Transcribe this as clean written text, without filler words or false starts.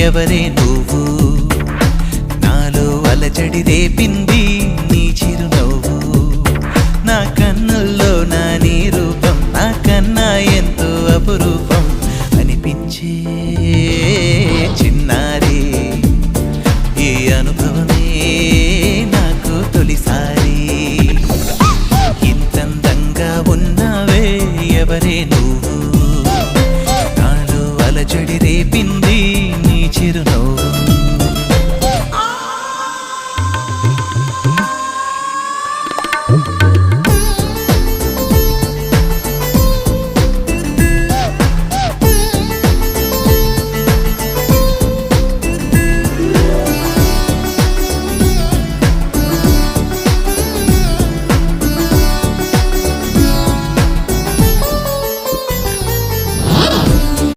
ఎవరే నువ్వు నాలో అలజడి రేపింది నీ చిరునవ్వు నా కన్నుల్లో నా నీ రూపం నా కన్నా ఎంతో అపురూపం అనిపించే చిన్నారి ఈ అనుభవమే నాకు తొలిసారి ఇంతందంగా ఉన్నావే ఎవరే నువ్వు నాలో అలజడి రేపింది నీ చిరునవ్వు